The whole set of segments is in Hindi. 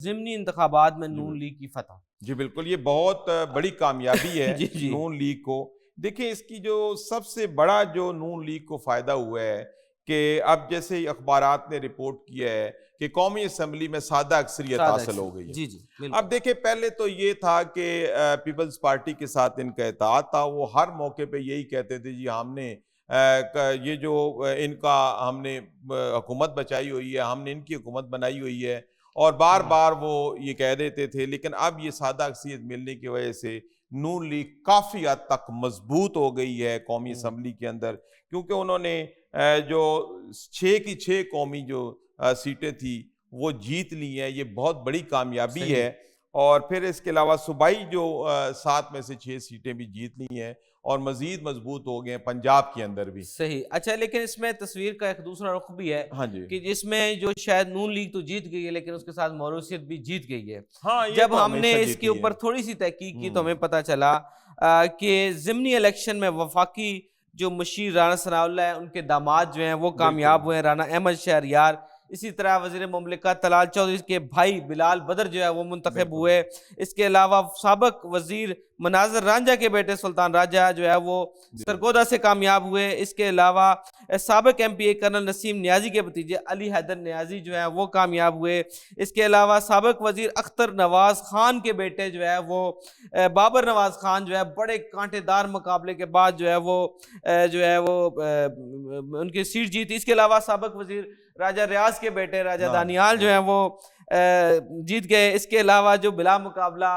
ज़िमनी इंतखाबात में जी नून लीग की फतह। जी बिल्कुल, ये बहुत बड़ी कामयाबी है जी, जी। नून लीग को। देखिए इसकी जो सबसे बड़ा जो नून लीग को फ़ायदा हुआ है कि अब जैसे ही अखबारात ने रिपोर्ट किया है कि कौमी असम्बली में सादा अक्सरियत सादा हासिल हो अक्सर। गई है। जी, जी, अब बिल्कुल। देखिए पहले तो ये था कि पीपल्स पार्टी के साथ इनका इत्तेहाद था, वो हर मौके पे यही कहते थे जी हमने ये जो इनका हमने हुकूमत बचाई हुई है, हमने इनकी हुकूमत बनाई हुई है और हुँ, बार-बार वो ये कह देते थे। लेकिन अब ये सादा अक्सरियत मिलने की वजह से नून लीग काफ़ी हद तक मज़बूत हो गई है कौमी हुँ, असम्बली के अंदर, क्योंकि उन्होंने जो 6 की 6 कौमी जो सीटें थी वो जीत ली हैं। ये बहुत बड़ी कामयाबी सही। है। और फिर इसके अलावा सूबाई जो 7 में से 6 सीटें भी जीत ली हैं और मज़ीद मज़बूत हो गए हैं पंजाब के अंदर भी। सही। अच्छा, लेकिन इसमें तस्वीर का एक दूसरा रुख भी है हाँ जी। कि जिसमें जो शायद नून लीग तो जीत गई है, लेकिन उसके साथ मौरूसियत भी जीत गई है। हाँ, ये जब तो हमने हमेशा इसके जीती है। ऊपर थोड़ी-सी तहकीक की तो हमें हुँ, पता चला कि ज़िमनी इलेक्शन में वफ़ाकी जो मुशीर राना सनाउल्लाह हैं, उनके दामाद जो हैं वो बिल्कुल। कामयाब हुए हैं, राना अहमद शहरयार। इसी तरह वज़ीर मुमलिकत तलाल चौधरी के भाई बिलाल बदर जो है वो मुंतखब बिल्कुल। हुए। इसके अलावा साबिक़ वज़ीर मनाज़र रांझा के बेटे सुल्तान रांझा जो है वो जी। सरगोदा से कामयाब हुए। इसके अलावा साबिक़ एमपीए कर्नल नसीम नियाज़ी के भतीजे अली हैदर नियाज़ी जो है वो कामयाब हुए। इसके अलावा साबिक़ वज़ीर अख्तर नवाज़ खान के बेटे जो है वो बाबर नवाज़ खान जो है बड़े कांटेदार मुकाबले के बाद जो है वो उनकी सीट जीती। इसके अलावा साबिक़ वज़ीर राजा रियाज़ के बेटे राजा हाँ, दानियाल जो है बिल्कुल। वो जीत गए। इसके अलावा जो बिला मुकाबला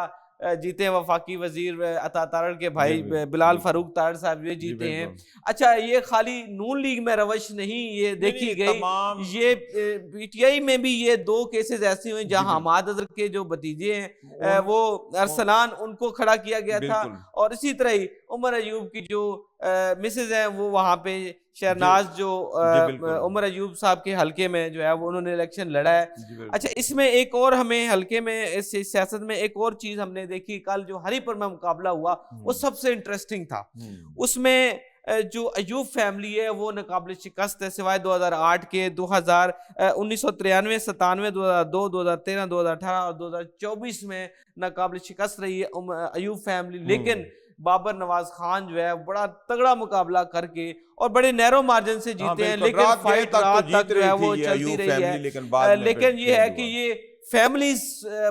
जीते हैं वफाकी वजीर अता तारड़ के जी, भाई जी, बिलाल बिल्कुल। फारूक तारड़ साहब ये जी, जीते हैं। बिल्कुल। अच्छा, ये खाली नून लीग में रवश नहीं ये नहीं, नहीं, देखी ये गई, तमाम ये पीटीआई में भी ये 2 केसेस ऐसे हुए जी, जहां बिल्कुल। हमाद अजहर के जो भतीजे हैं उन वो उन अरसलान उनको खड़ा किया गया था। बिल्कुल। और इसी तरह ही उमर अयूब की जो मिसेज हैं वो वहां पे जी, शहनाज जो जी, बिल्कुल। उमर अयूब साहब के हलके में जो है वो उन्होंने इलेक्शन लड़ा है। जी, अच्छा, बिल्कुल। इसमें एक और हमें हल्के में इस सियासत में एक और चीज़ हमने देखी, कल जो हरीपुर में मुकाबला हुआ, वो हुँ, सबसे इंटरेस्टिंग था। हुँ। उसमें जो अयूब फैमिली है वो नाकाबिल शिकस्त है सिवाय 2008 के 1993, 97, 2002, 2013, 2018 और 2024 में नाकाबिल शिकस्त रही है अयूब फैमिली। लेकिन हुँ। बाबर नवाज खान जो है बड़ा तगड़ा मुकाबला करके और बड़े नैरो मार्जिन से हाँ, जीते हैं, बिल्कुल, लेकिन रात गए फाइट तक तो रात जीत तक जो रही है थी वो ये चलती अयूब रही है। फैमिली, लेकिन बाद में फिर लेकिन ये है चेंज कि हुआ। ये फैमिलीज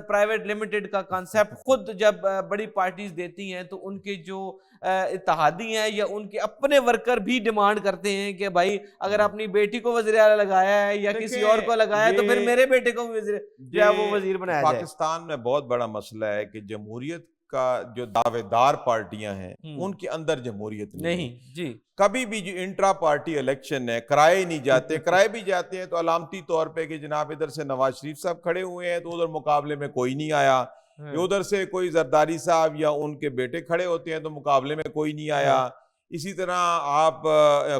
प्राइवेट लिमिटेड का कॉन्सेप्ट खुद जब बड़ी पार्टीज देती हैं तो उनके जो इत्तेहादी हैं या उनके अपने वर्कर भी डिमांड करते हैं कि भाई अगर हुँ। अपनी बेटी को वज़ीर आला लगाया है या किसी और को देखें, लगाया है तो फिर मेरे बेटे को भी वज़ीर जो है वो ये वज़ीर बनाया जाए। पाकिस्तान में बहुत बड़ा मसला है कि जमहूरियत का जो दावेदार पार्टियां हैं, हुँ। उनके अंदर जमहूरियत नहीं नहीं, है। जी। कभी भी जो इंट्रा पार्टी इलेक्शन है, कराए नहीं जाते, कराए भी जाते हैं तो अलामती तौर पे कि जनाब इधर से नवाज शरीफ साहब खड़े हुए हैं तो उधर मुकाबले में कोई नहीं आया, या हाँ, उधर से कोई जरदारी साहब या उनके बेटे खड़े होते हैं तो मुकाबले में कोई नहीं आया। हाँ, इसी तरह आप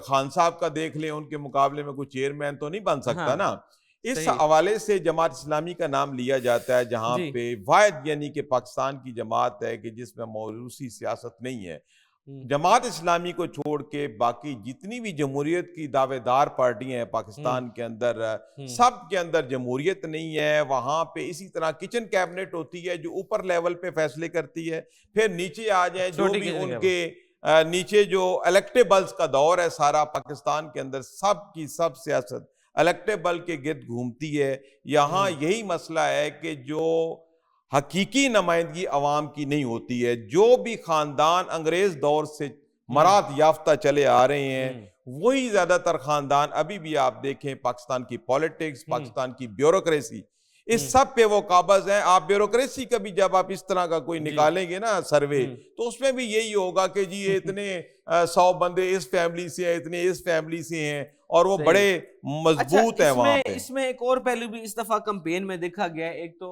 खान साहब का देख लें, उनके मुकाबले में कोई चेयरमैन तो नहीं बन सकता हाँ, ना। इस सही। हवाले से जमात इस्लामी का नाम लिया जाता है, जहाँ जी। पे वाहिद यानी कि पाकिस्तान की जमात है कि जिसमें मौरूसी सियासत नहीं है। हुँ, जमात इस्लामी को छोड़ के बाकी जितनी भी जमहूरियत की दावेदार पार्टियां हैं हुँ, पाकिस्तान के अंदर, हुँ, सब के अंदर जमहूरियत नहीं है। वहाँ पे इसी तरह किचन कैबिनेट होती है जो ऊपर लेवल पे फैसले करती है, फिर नीचे आ जाए जो छोटी भी किचन केबल। उनके नीचे जो इलेक्टेबल्स का दौर है सारा पाकिस्तान के अंदर, सब की सब सियासत इलेक्टेबल के गिर्द घूमती है। यहाँ हुँ, यही मसला है कि जो हकीकी नुमाइंदगी अवाम की नहीं होती है, जो भी खानदान अंग्रेज दौर से हुँ, मरात याफ्ता चले आ रहे हैं, हुँ, वही ज्यादातर खानदान अभी भी आप देखें पाकिस्तान की पॉलिटिक्स, हुँ, पाकिस्तान की ब्यूरोक्रेसी, हुँ, इस सब पे वो काबज हैं। आप ब्यूरोक्रेसी का भी जब आप इस तरह का कोई जी, निकालेंगे ना सर्वे, हुँ। तो उसमें भी यही होगा कि जी ये इतने 100 बंदे इस फैमिली से हैं, इतने इस फैमिली से हैं, और वो सही। बड़े अच्छा, मजबूत हैं वहां इसमें पे। इसमें एक और पहलू भी इस दफ़ा कैंपेन में देखा गया है। एक तो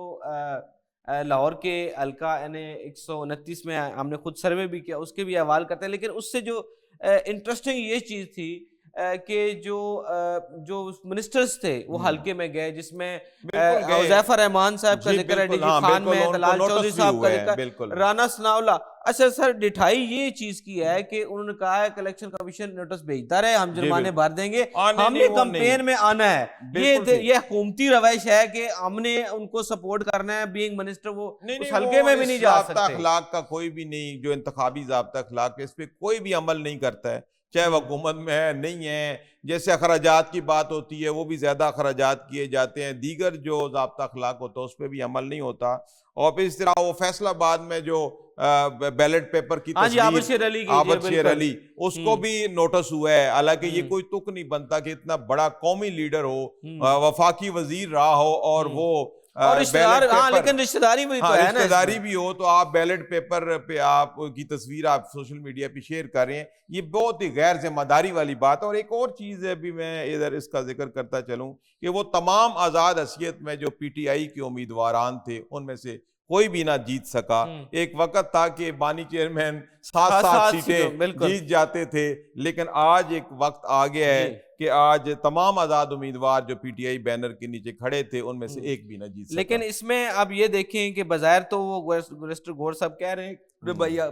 लाहौर के हल्का यानी 129 में हमने खुद सर्वे भी किया, उसके भी हवाल करते हैं। लेकिन उससे जो इंटरेस्टिंग ये चीज़ थी कि जो मिनिस्टर्स थे वो हल्के में गए, जिसमें बिल्कुल गए। हुज़ैफा रहमान साहब का जी जिक्र है, बिल्कुल, डीजी हाँ खान बिल्कुल, में, उनको दलाल चौधरी नोटिस भी साहब का हुए हैं, जिक्र, बिल्कुल। राना सनाउल्लाह। अच्छा सर, डिठाई ये चीज की है कि उन्होंने कहा है कि इलेक्शन कमीशन नोटिस भेजता रहे, हम जी जुर्माने बिल्कुल। भर देंगे, नहीं हमने वो नहीं, कंपेन में आना है। बिल्कुल ठीक। ये हुकूमती रवैश है कि हमने उनको सपोर्ट करना है, बीइंग मिनिस्टर वो नहीं उस नहीं, हल्के वो में भी इस नहीं जा ज़ाब्ता सकते। अखलाक का कोई भी नहीं, जो इंतखाबी ज़ाब्ता अखलाक है इस पे कोई भी अमल नहीं करता है, चाहे वो हुकूमत में है नहीं है। जैसे अखराजात की बात होती है, वो भी ज़्यादा अखराजात किए जाते हैं, दीगर जो ज़ाब्ता अखलाक होता है उस पर भी अमल नहीं होता। और फिर इस तरह वो फैसलाबाद में जो बैलेट पेपर की हाँ जी, आबिद तस्वीर, शेर अली की, जी आबिद शेर बिल्कुल। अली, उसको भी नोटिस हुआ है। हालांकि ये हम्म कोई तुक नहीं बनता कि इतना बड़ा कौमी लीडर हो, हम्म वफाकी वजीर रहा हो, और हम्म वो और बैलेट रिश्तेदार, हाँ, पेपर, लेकिन रिश्तेदारी भी तो हाँ है ना रिश्तेदारी इसमें। भी हो, तो आप बैलेट पेपर पे आप की तस्वीर आप सोशल मीडिया पे शेयर कर रहे हैं, ये बहुत ही गैर जिम्मेदारी वाली बात है। और एक और चीज है, अभी मैं इधर इसका जिक्र करता चलूं कि वो तमाम आजाद हसीयत में जो पीटीआई के उम्मीदवारान थे उनमें से कोई भी ना जीत सका। एक वक्त था कि बानी चेयरमैन सात हाँ, सात 7 सीटें सीटों, बिल्कुल। जीत जाते थे, लेकिन आज एक वक्त आ गया है जी। कि आज तमाम आजाद उम्मीदवार जो पीटीआई बैनर के नीचे खड़े थे उनमें से हम्म एक भी ना जीत लेकिन सका। इसमें अब ये देखें कि बजायर तो वो मिनिस्टर गौर साहब कह रहे हैं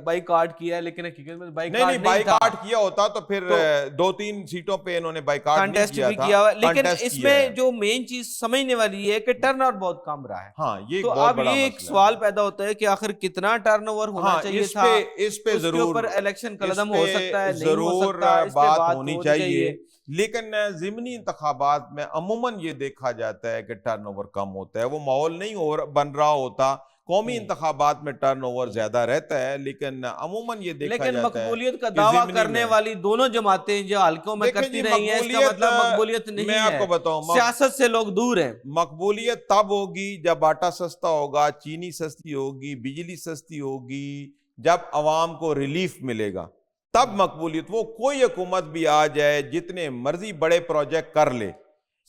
बाईकाट किया है, लेकिन हकीकत में नहीं नहीं, बाईकाट नहीं था। बाईकाट किया होता तो फिर तो 2-3 सीटों पे इन्होंने बाईकाट नहीं कंटेस्ट किया भी था, किया हुआ है, लेकिन कंटेस्ट किया है। इसमें जो मेन चीज समझने वाली है कि टर्नओवर बहुत कम रहा है। हाँ, ये तो एक बहुत अब बड़ा ये एक मसला सवाल है। पैदा होता है कि आखिर कितना टर्नओवर होना हाँ, चाहिए था, इस पे उसके जरूर, ऊपर इलेक्शन इस कलदम पे हो सकता है, नहीं हो जरूर सकता, इस पे बात बात होनी होनी चाहिए। चाहिए। लेकिन ज़िमनी इंतखाबात में अमूमन ये देखा जाता है कि टर्नओवर कम होता है, वो माहौल नहीं बन रहा होता। कौमी हम्म इंतखाबात में टर्नओवर ज्यादा रहता है, लेकिन अमूमन ये देखा लेकिन जाता है मकबूलियत का कि दावा ज़िमनी करने में, वाली दोनों जमातें जो हल्कों में देखें करती जी, रही हैं, इसका मकबूलियत, मतलब मकबूलियत मैं नहीं है, आपको बताऊं, सियासत से लोग दूर हैं। मकबूलियत तब होगी जब आटा सस्ता होगा, चीनी सस्ती होगी, बिजली सस्ती होगी, जब अवाम को रिलीफ मिलेगा, तब मकबूलियत। वो कोई हुकूमत भी आ जाए, जितने मर्जी बड़े प्रोजेक्ट कर ले,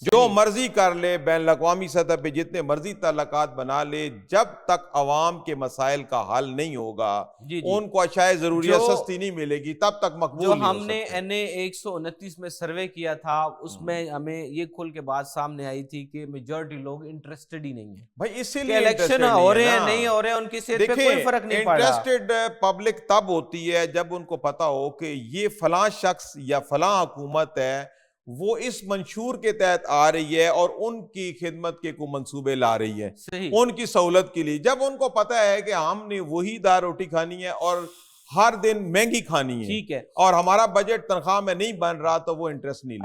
जो सही। मर्जी कर ले, बैन अवी सतह पे जितने मर्जी ताल्लुकात बना ले, जब तक अवाम के मसाइल का हल नहीं होगा, जी जी। उनको अशाए जरूरियात जो सस्ती नहीं मिलेगी, तब तक जो मकबूल नहीं हो हमने सकते। एनए 129 में सर्वे किया था, हम्म। उसमें हमें ये खुल के बात सामने आई थी कि मेजॉरिटी लोग इंटरेस्टेड ही नहीं है भाई कि इसीलिए इलेक्शन इंटरेस्टेड नहीं हो है रहे ना। हैं नहीं हो रहे हैं, उनकी सेहत पे देखिए, कोई फर्क नहीं पड़ रहा। इंटरेस्टेड पब्लिक तब होती है जब उनको पता हो कि ये फलां शख्स या फलां हुकूमत है, वो इस मंशूर के तहत आ रही है और उनकी खिदमत के को मंसूबे ला रही है सही। उनकी सहूलत के लिए। जब उनको पता है कि हमने वही दाल रोटी खानी है और हर दिन महंगी खानी है ठीक है। और हमारा बजट तनख्वाह में नहीं बन रहा, तो वो इंटरेस्ट नहीं